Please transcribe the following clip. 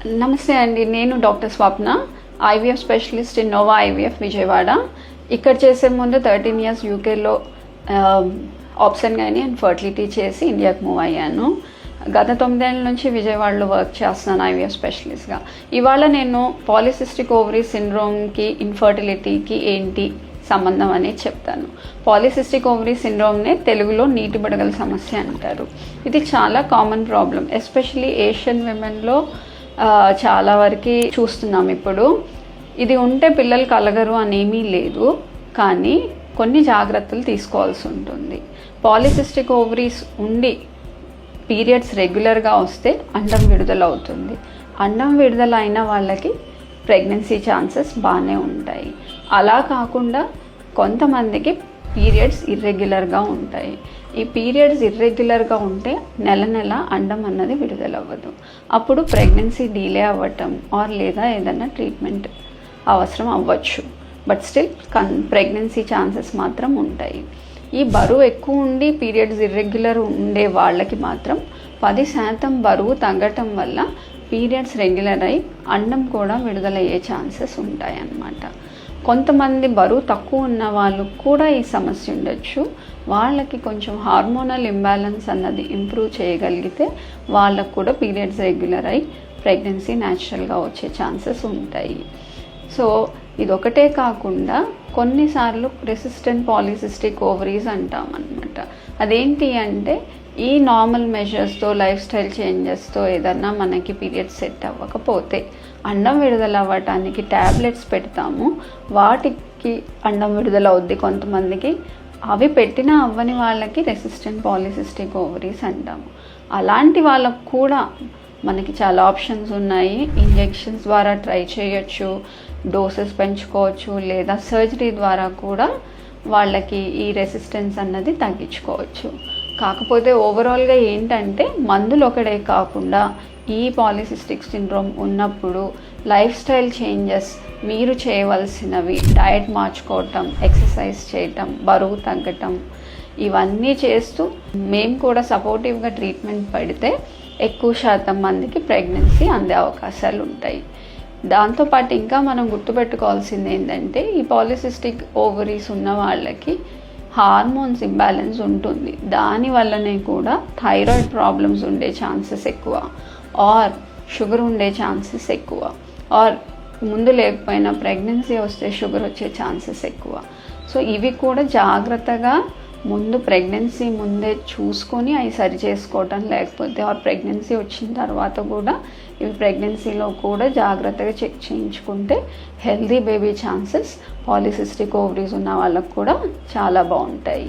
నమస్తే అండి, నేను doctor Swapna, IVF specialist in Nova IVF Vijayawada. ఇక్కడ చేసే ముందు 13 years యూకేలో ఆప్షన్ గైనీ అండ్ ఫర్టిలిటీ చేసి ఇండియాకి మూవ్ అయ్యాను. గత 9 ఏళ్ళ నుంచి విజయవాడలో వర్క్ చేస్తున్నాను ఐవీఎఫ్ స్పెషలిస్ట్గా. ఇవాళ నేను పాలిసిస్టిక్ ఓవరీ సిండ్రోమ్కి ఇన్ఫర్టిలిటీకి ఏంటి సంబంధం అనేది చెప్తాను. పాలిసిస్టిక్ ఓవరీ సిండ్రోమ్నే తెలుగులో నీటి బుడగల సమస్య అంటారు. ఇది చాలా కామన్ ప్రాబ్లం, ఎస్పెషలీ ఏషియన్ విమెన్లో చాలా వరకు చూస్తున్నాం. ఇప్పుడు ఇది ఉంటే పిల్లలు కలగరు అనేమీ లేదు, కానీ కొన్ని జాగ్రత్తలు తీసుకోవాల్సి ఉంటుంది. పాలిసిస్టిక్ ఓవరీస్ ఉండి పీరియడ్స్ రెగ్యులర్గా వస్తే అండం విడుదల అవుతుంది. అండం విడుదల అయిన వాళ్ళకి ప్రెగ్నెన్సీ ఛాన్సెస్ బాగానే ఉంటాయి. అలా కాకుండా కొంతమందికి పీరియడ్స్ ఇర్రెగ్యులర్గా ఉంటాయి. ఈ పీరియడ్స్ ఇర్రెగ్యులర్గా ఉంటే నెల నెల అండం అన్నది విడుదలవ్వదు. అప్పుడు ప్రెగ్నెన్సీ డిలే అవ్వటం లేదా ఏదైనా ట్రీట్మెంట్ అవసరం అవ్వచ్చు. బట్ స్టిల్ ప్రెగ్నెన్సీ ఛాన్సెస్ మాత్రం ఉంటాయి. ఈ బరువు ఎక్కువ ఉండి పీరియడ్స్ ఇర్రెగ్యులర్ ఉండే వాళ్ళకి మాత్రం 10% బరువు తగ్గటం వల్ల పీరియడ్స్ రెగ్యులర్ అయి అండం కూడా విడుదలయ్యే ఛాన్సెస్ ఉంటాయి అన్నమాట. కొంతమంది బరువు తక్కువ ఉన్న వాళ్ళు కూడా ఈ సమస్య ఉండొచ్చు. వాళ్ళకి కొంచెం హార్మోనల్ ఇంబ్యాలెన్స్ అన్నది ఇంప్రూవ్ చేయగలిగితే వాళ్ళకు కూడా పీరియడ్స్ రెగ్యులర్ అయి ప్రెగ్నెన్సీ న్యాచురల్గా వచ్చే ఛాన్సెస్ ఉంటాయి. సో ఇదొకటే కాకుండా కొన్నిసార్లు రెసిస్టెంట్ పాలిసిస్టిక్ ఓవరీస్ అంటాం అన్నమాట. అదేంటి అంటే ఈ నార్మల్ మెజర్స్తో లైఫ్ స్టైల్ చేంజెస్తో ఏదన్నా మనకి పీరియడ్స్ సెట్ అవ్వకపోతే అండం విడుదల అవ్వటానికి ట్యాబ్లెట్స్ పెడతాము. వాటికి అండం విడుదల అవుద్ది కొంతమందికి. అవి పెట్టినా అవ్వని వాళ్ళకి రెసిస్టెంట్ పాలిసిస్టిక్ ఓవరీస్ అంటాము. అలాంటి వాళ్ళకు కూడా మనకి చాలా ఆప్షన్స్ ఉన్నాయి. ఇంజెక్షన్స్ ద్వారా ట్రై చేయొచ్చు, డోసెస్ పెంచుకోవచ్చు, లేదా సర్జరీ ద్వారా కూడా వాళ్ళకి ఈ రెసిస్టెన్స్ అన్నది తగ్గించుకోవచ్చు. కాకపోతే ఓవరాల్గా ఏంటంటే మందులు ఒకటే కాకుండా ఈ పాలిసిస్టిక్ సిండ్రోమ్ ఉన్నప్పుడు లైఫ్ స్టైల్ చేంజెస్ మీరు చేయవలసినవి డయట్ మార్చుకోవటం, ఎక్సర్సైజ్ చేయటం, బరువు తగ్గటం, ఇవన్నీ చేస్తూ మేము కూడా సపోర్టివ్గా ట్రీట్మెంట్ పడితే ఎక్కువ శాతం మందికి ప్రెగ్నెన్సీ అందే అవకాశాలు ఉంటాయి. దాంతోపాటు ఇంకా మనం గుర్తుపెట్టుకోవాల్సింది ఏంటంటే ఈ పాలిసిస్టిక్ ఓవరీస్ ఉన్న వాళ్ళకి హార్మోన్స్ ఇంబ్యాలెన్స్ ఉంటుంది. దానివల్లనే కూడా థైరాయిడ్ ప్రాబ్లమ్స్ ఉండే ఛాన్సెస్ ఎక్కువ, ఆర్ షుగర్ ఉండే ఛాన్సెస్ ఎక్కువ, ఆర్ ముందు లేకపోయినా ప్రెగ్నెన్సీ వస్తే షుగర్ వచ్చే ఛాన్సెస్ ఎక్కువ. సో ఇవి కూడా జాగ్రత్తగా ముందు ప్రెగ్నెన్సీ ముందే చూసుకొని అవి సరి చేసుకోవటం, లేకపోతే ఆర్ ప్రెగ్నెన్సీ వచ్చిన తర్వాత కూడా ఇవి ప్రెగ్నెన్సీలో కూడా జాగ్రత్తగా చెక్ చేయించుకుంటే healthy baby chances polycystic ovaries ఉన్న వాళ్ళకు కూడా చాలా బాగుంటాయి.